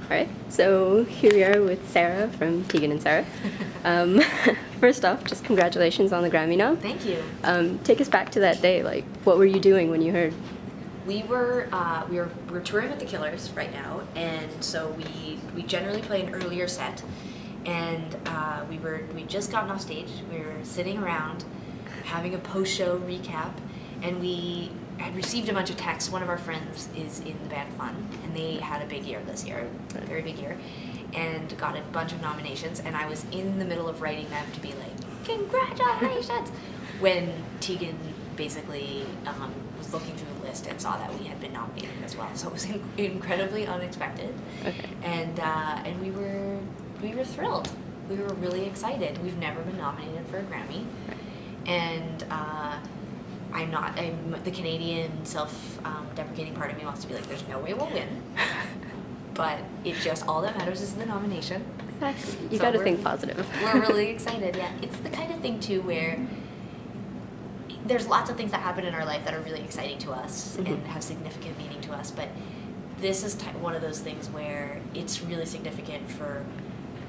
Alright, so here we are with Sarah from Tegan and Sara. First off, just congratulations on the Grammy nom. Thank you. Take us back to that day. Like, what were you doing when you heard? We're touring with the Killers right now, and so we generally play an earlier set, and we just gotten off stage. We were sitting around having a post-show recap, and we had received a bunch of texts. One of our friends is in the band Fun, and they had a big year this year, a very big year, and got a bunch of nominations, and I was in the middle of writing them to be like, congratulations, when Tegan basically was looking through the list and saw that we had been nominated as well. So it was incredibly unexpected. Okay. And we were thrilled. We were really excited. We've never been nominated for a Grammy. Right. And I'm the Canadian self-deprecating part of me wants to be like, there's no way we'll win. But it just, all that matters is the nomination. Exactly. You gotta think positive. We're really excited, yeah. It's the kind of thing too where there's lots of things that happen in our life that are really exciting to us and have significant meaning to us, but this is one of those things where it's really significant for,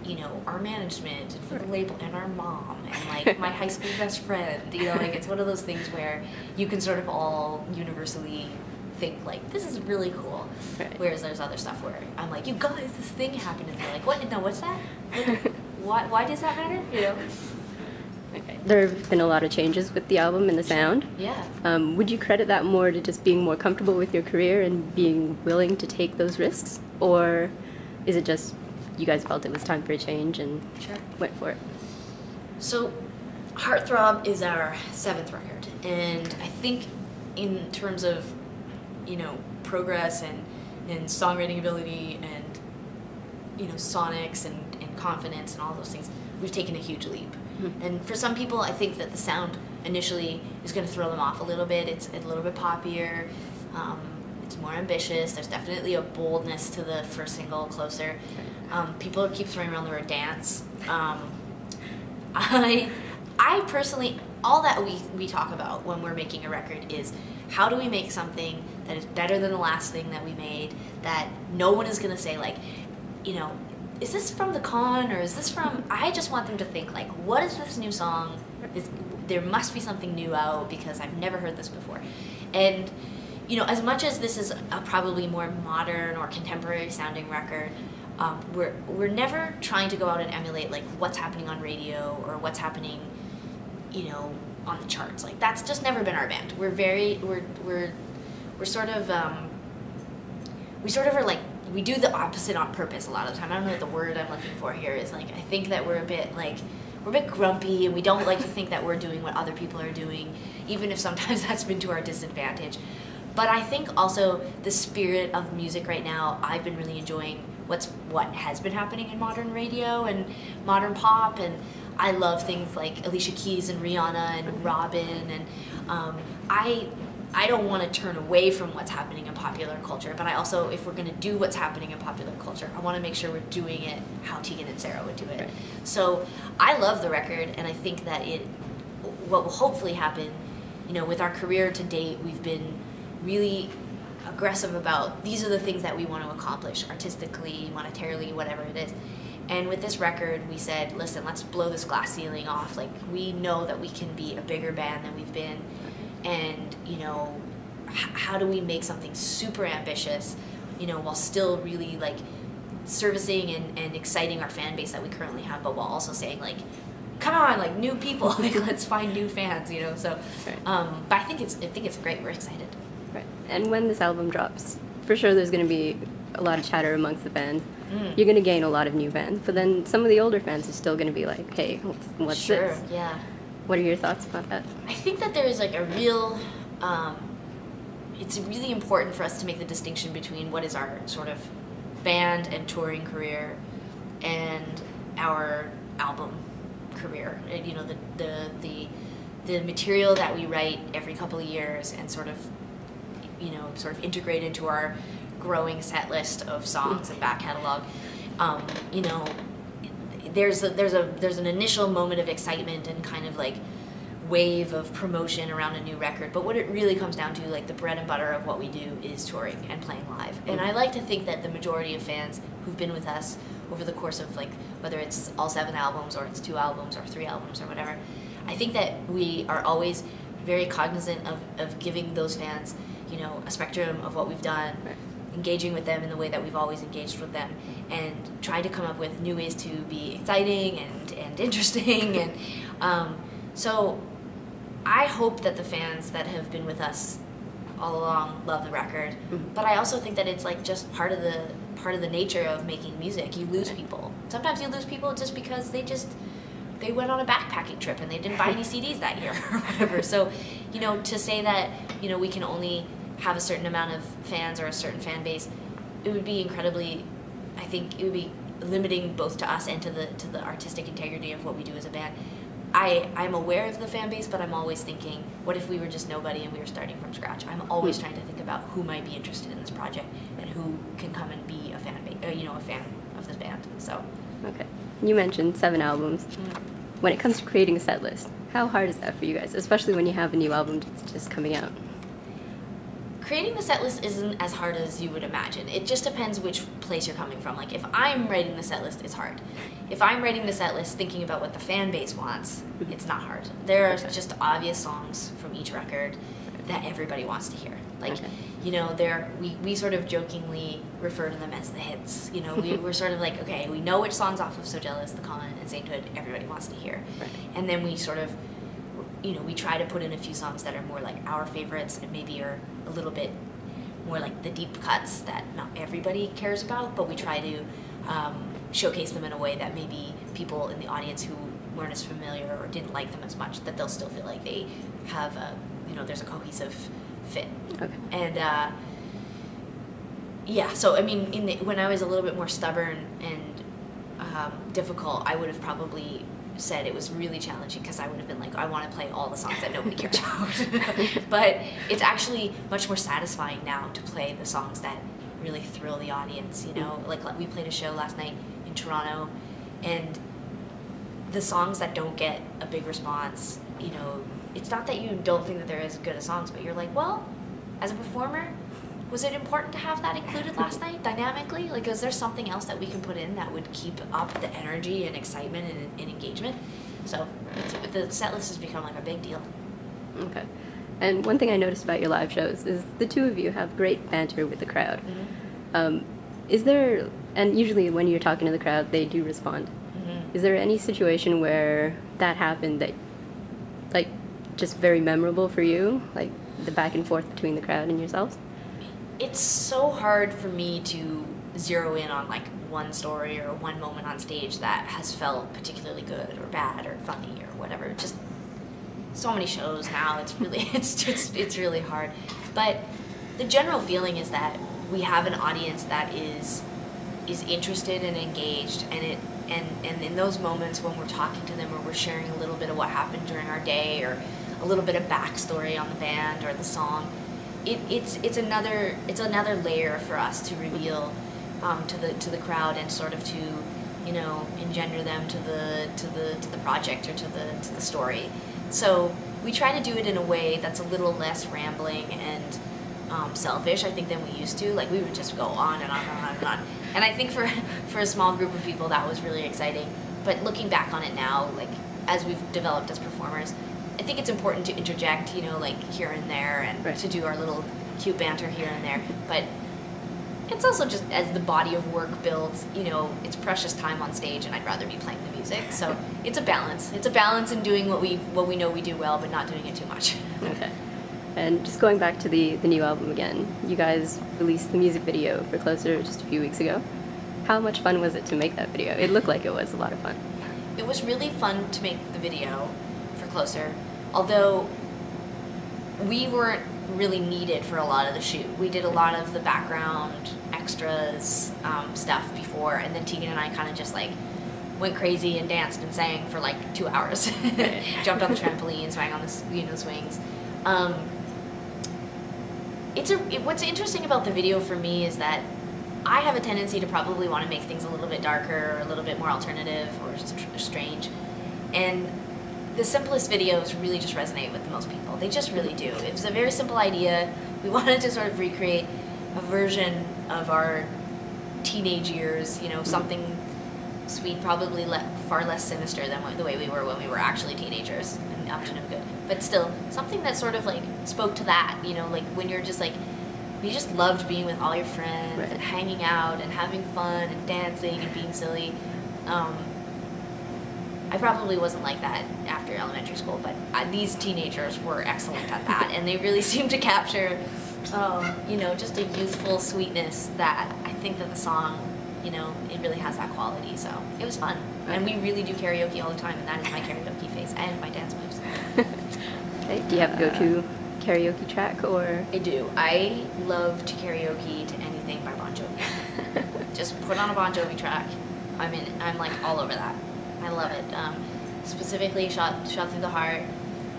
you know, our management and for the label and our mom and like my high school best friend, you know, like it's one of those things where you can sort of all universally think like, this is really cool. Right. Whereas there's other stuff where I'm like, you guys, this thing happened, and they're like, what? No, what's that? Why does that matter? You know? Okay. There have been a lot of changes with the album and the sound. Yeah. Would you credit that more to just being more comfortable with your career and being willing to take those risks? Or is it just you guys felt it was time for a change and went for it? So Heartthrob is our 7th record, and I think in terms of, you know, progress and songwriting ability and, you know, sonics and confidence and all those things, we've taken a huge leap. And for some people, I think that the sound initially is going to throw them off a little bit. It's a little bit poppier. It's more ambitious. There's definitely a boldness to the first single, Closer. People keep throwing around the word dance. I personally, all that we talk about when we're making a record is how do we make something that is better than the last thing that we made, that no one is going to say like, you know, is this from the con or is this from, I just want them to think like, what is this new song? There must be something new out because I've never heard this before. And, you know, as much as this is a probably more modern or contemporary sounding record, we're never trying to go out and emulate like what's happening on radio or what's happening, you know, on the charts. Like that's just never been our band. We're sort of, we sort of are like, we do the opposite on purpose a lot of the time. I don't know what the word I'm looking for here is. Like, I think that we're a bit grumpy, and we don't like to think that we're doing what other people are doing, even if sometimes that's been to our disadvantage. But I think also the spirit of music right now, I've been really enjoying what has been happening in modern radio and modern pop, and I love things like Alicia Keys and Rihanna and Robin, and I don't want to turn away from what's happening in popular culture, but I also, if we're going to do what's happening in popular culture, I want to make sure we're doing it how Tegan and Sara would do it. Right. So I love the record, and I think that what will hopefully happen, you know, with our career to date, we've been really aggressive about these are the things that we want to accomplish artistically, monetarily, whatever it is. And with this record, we said, listen, let's blow this glass ceiling off. Like, we know that we can be a bigger band than we've been. And, you know, how do we make something super ambitious, you know, while still really, like, servicing and exciting our fan base that we currently have, but while also saying, like, come on, like, new people, like, let's find new fans, you know, so, but I think it's great, we're excited. Right, and when this album drops, for sure there's going to be a lot of chatter amongst the fans. You're going to gain a lot of new fans, but then some of the older fans are still going to be like, hey, what's this? Sure, yeah. What are your thoughts about that? I think that there is like a real, it's really important for us to make the distinction between what is our sort of band and touring career and our album career. And, you know, the material that we write every couple of years and sort of, you know, sort of integrate into our growing set list of songs and back catalog. You know, there's an initial moment of excitement and kind of like wave of promotion around a new record, but what it really comes down to, like the bread and butter of what we do, is touring and playing live. And I like to think that the majority of fans who've been with us over the course of, like, whether it's all 7 albums or it's 2 albums or 3 albums or whatever, I think that we are always very cognizant of giving those fans, you know, a spectrum of what we've done, engaging with them in the way that we've always engaged with them, and try to come up with new ways to be exciting and interesting. And so I hope that the fans that have been with us all along love the record, but I also think that it's like just part of the nature of making music. You lose people. Sometimes you lose people just because they went on a backpacking trip and they didn't buy any CDs that year or whatever. So, you know, to say that, you know, we can only have a certain amount of fans or a certain fan base, it would be incredibly, I think it would be limiting both to us and to the artistic integrity of what we do as a band. I'm aware of the fan base, but I'm always thinking, what if we were just nobody and we were starting from scratch? I'm always trying to think about who might be interested in this project and who can come and be a fan of this band. So. Okay. You mentioned 7 albums. When it comes to creating a set list, how hard is that for you guys, especially when you have a new album that's just coming out? Creating the set list isn't as hard as you would imagine. It just depends which place you're coming from. Like, if I'm writing the set list, it's hard. If I'm writing the set list thinking about what the fan base wants, it's not hard. There are just obvious songs from each record that everybody wants to hear. Like, you know, we sort of jokingly refer to them as the hits. You know, we're sort of like, okay, we know which songs off of So Jealous, The Con, and Sainthood everybody wants to hear. And then we sort of, you know, we try to put in a few songs that are more like our favorites and maybe are a little bit more like the deep cuts that not everybody cares about, but we try to showcase them in a way that maybe people in the audience who weren't as familiar or didn't like them as much, that they'll still feel like they have a, you know, there's a cohesive fit. And yeah, so I mean, when I was a little bit more stubborn and difficult, I would have probably said it was really challenging, because I would have been like, I want to play all the songs that nobody cares about. But it's actually much more satisfying now to play the songs that really thrill the audience, you know? Like we played a show last night in Toronto, and the songs that don't get a big response, you know, it's not that you don't think that they're as good as songs, but you're like, well, as a performer, was it important to have that included last night, dynamically? Like, is there something else that we can put in that would keep up the energy and excitement and engagement? So the set list has become like a big deal. Okay. And one thing I noticed about your live shows is the two of you have great banter with the crowd. Is there, and usually when you're talking to the crowd, they do respond. Is there any situation where that happened that, like, just very memorable for you? Like, the back and forth between the crowd and yourselves? It's so hard for me to zero in on like one story or one moment on stage that has felt particularly good or bad or funny or whatever. Just so many shows now, it's really it's really hard. But the general feeling is that we have an audience that is interested and engaged, and in those moments when we're talking to them or we're sharing a little bit of what happened during our day or a little bit of backstory on the band or the song, it's another layer for us to reveal to the crowd and sort of to, you know, engender them to the project or to the story. So we try to do it in a way that's a little less rambling and selfish, I think, than we used to. Like, we would just go on and on and on and on. And I think for a small group of people that was really exciting. But looking back on it now, like, as we've developed as performers, I think it's important to interject, you know, like here and there, and to do our little cute banter here and there. But it's also just, as the body of work builds, you know, it's precious time on stage, and I'd rather be playing the music. So it's a balance. It's a balance in doing what we know we do well, but not doing it too much. Okay. And just going back to the new album again, you guys released the music video for Closer just a few weeks ago. How much fun was it to make that video? It looked like it was a lot of fun. It was really fun to make the video for Closer, although we weren't really needed for a lot of the shoot. We did a lot of the background extras stuff before, and then Tegan and I kind of just like went crazy and danced and sang for like 2 hours. Jumped on the trampoline, swang on the swings. What's interesting about the video for me is that I have a tendency to probably want to make things a little bit darker or a little bit more alternative or strange, and the simplest videos really just resonate with most people. They just really do. It was a very simple idea. We wanted to sort of recreate a version of our teenage years, you know, something sweet, probably far less sinister than the way we were when we were actually teenagers and up to no good. But still, something that sort of like spoke to that, you know, like when you're just like, you just loved being with all your friends and hanging out and having fun and dancing and being silly. I probably wasn't like that after elementary school, but these teenagers were excellent at that, and they really seemed to capture, you know, just a youthful sweetness that I think that the song, you know, it really has that quality. So it was fun, and we really do karaoke all the time, and that is my karaoke face and my dance moves. Okay. Do you have a go-to karaoke track, or? I do. I love to karaoke to anything by Bon Jovi. Just put on a Bon Jovi track. I'm like all over that. I love it. Specifically, shot through the heart,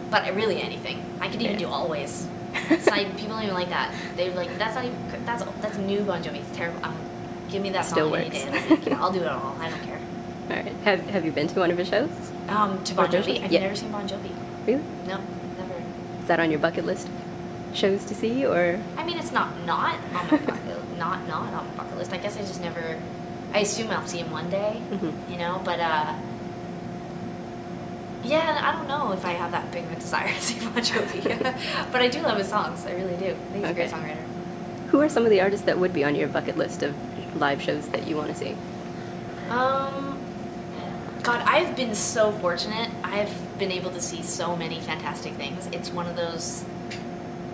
but really anything. I could even do always. It's not, people don't even like that. They're like, that's new Bon Jovi. It's terrible. Give me that Still song any day. Like, yeah, I'll do it all. I don't care. All right. Have you been to one of his shows? To Bon Jovi? I've never seen Bon Jovi. Really? No, never. Is that on your bucket list? Shows to see, or? I mean, it's not on my bucket, not on my bucket list. I guess I just never. I assume I'll see him one day, you know. But yeah, I don't know if I have that big of a desire to see Bon Jovi. But I do love his songs. I really do. I think he's a great songwriter. Who are some of the artists that would be on your bucket list of live shows that you want to see? God, I've been so fortunate. I've been able to see so many fantastic things. It's one of those.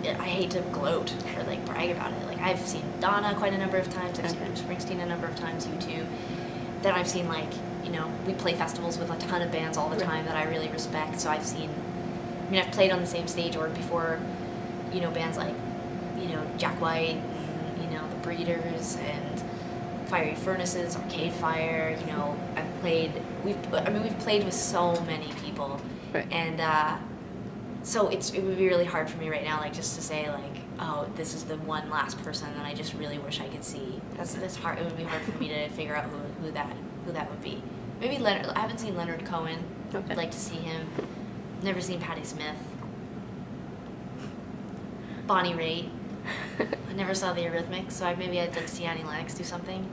I hate to gloat or like brag about it. Like I've seen Donna quite a number of times. I've seen Springsteen a number of times. U2. Then I've seen like, you know, we play festivals with a ton of bands all the time that I really respect. So I've seen. I mean, I've played on the same stage or before, you know, bands like, you know, Jack White, and, you know, the Breeders and Fiery Furnaces, Arcade Fire. You know, I've played. We've played with so many people, and. So it would be really hard for me right now, like just to say like, oh, this is the one last person that I just really wish I could see. That's hard. It would be hard for me to figure out who that would be. Maybe Leonard. I haven't seen Leonard Cohen. I'd like to see him. Never seen Patti Smith. Bonnie Raitt. I never saw the Eurythmics, so maybe I'd like to see Annie Lennox do something.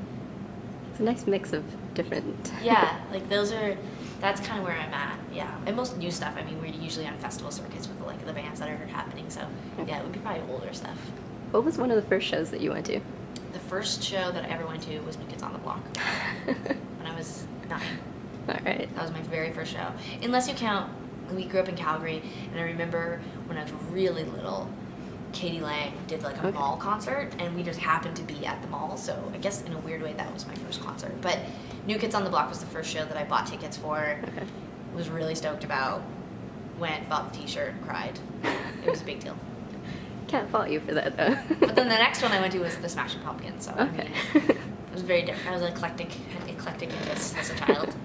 It's a nice mix of different. Yeah, like that's kind of where I'm at, yeah. And most new stuff, I mean, we're usually on festival circuits with like the bands that are happening, so yeah, it would be probably older stuff. What was one of the first shows that you went to? The first show that I ever went to was New Kids on the Block when I was 9. All right. That was my very first show. Unless you count, we grew up in Calgary, and I remember when I was really little, Katie Lang did like a mall concert, and we just happened to be at the mall, so I guess in a weird way that was my first concert. But New Kids on the Block was the first show that I bought tickets for, was really stoked about, went, bought the t-shirt, cried. It was a big deal. Can't fault you for that, though. But then the next one I went to was the Smashing Pumpkins, so I mean, it was very different. I was had eclectic interests as a child.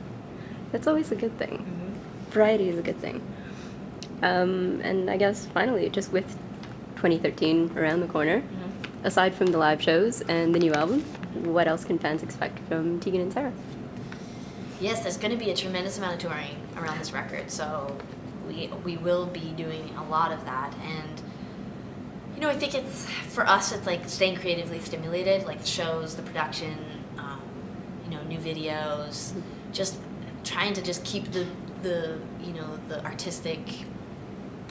That's always a good thing. Variety is a good thing. And I guess finally, just with 2013 around the corner, aside from the live shows and the new album, what else can fans expect from Tegan and Sara? Yes, there's going to be a tremendous amount of touring around this record, so we will be doing a lot of that. And you know, I think it's for us, it's like staying creatively stimulated, like the shows, the production, you know, new videos, just trying to just keep the you know, the artistic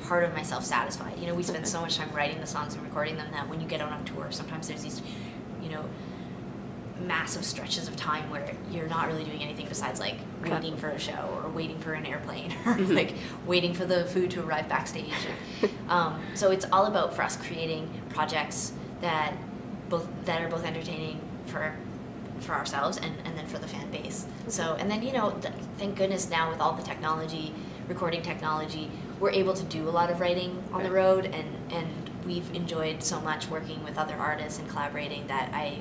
part of myself satisfied. You know, we spend so much time writing the songs and recording them that when you get out on tour, sometimes there's these, you know, massive stretches of time where you're not really doing anything besides like waiting for a show or waiting for an airplane or like waiting for the food to arrive backstage. So it's all about for us creating projects that are both entertaining for ourselves and then for the fan base. So, and then, you know, thank goodness now with all the technology, recording technology, we're able to do a lot of writing on the road, and we've enjoyed so much working with other artists and collaborating that I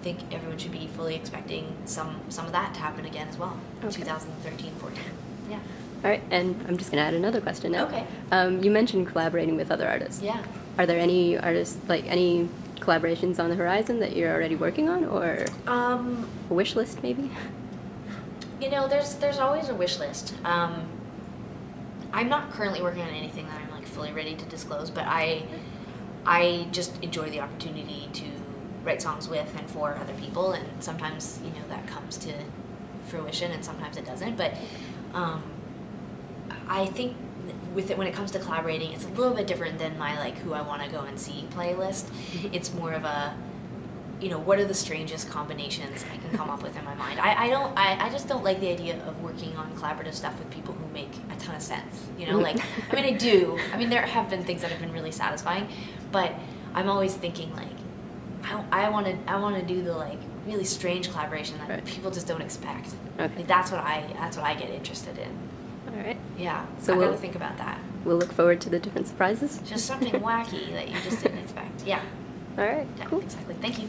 think everyone should be fully expecting some of that to happen again as well. 2013, 14. Yeah. All right, and I'm just going to add another question now. Okay. You mentioned collaborating with other artists. Yeah. Are there any artists, like any collaborations on the horizon that you're already working on, or a wish list maybe? You know, there's always a wish list. I'm not currently working on anything that I'm like fully ready to disclose, but I just enjoy the opportunity to write songs with and for other people, and sometimes, you know, that comes to fruition and sometimes it doesn't. But I think with it, when it comes to collaborating, it's a little bit different than my like who I want to go and see playlist. It's more of a, you know, what are the strangest combinations I can come up with in my mind. I just don't like the idea of working on collaborative stuff with people who make a ton of sense, you know, like, I mean, I do. I mean, there have been things that have been really satisfying, but I'm always thinking like, I want to do the like really strange collaboration that people just don't expect. Okay. Like, that's what I get interested in. All right. Yeah. So I we'll gotta think about that. We'll look forward to the different surprises. Just something wacky that you just didn't expect. Yeah. All right. Yeah, Cool. exactly. Thank you.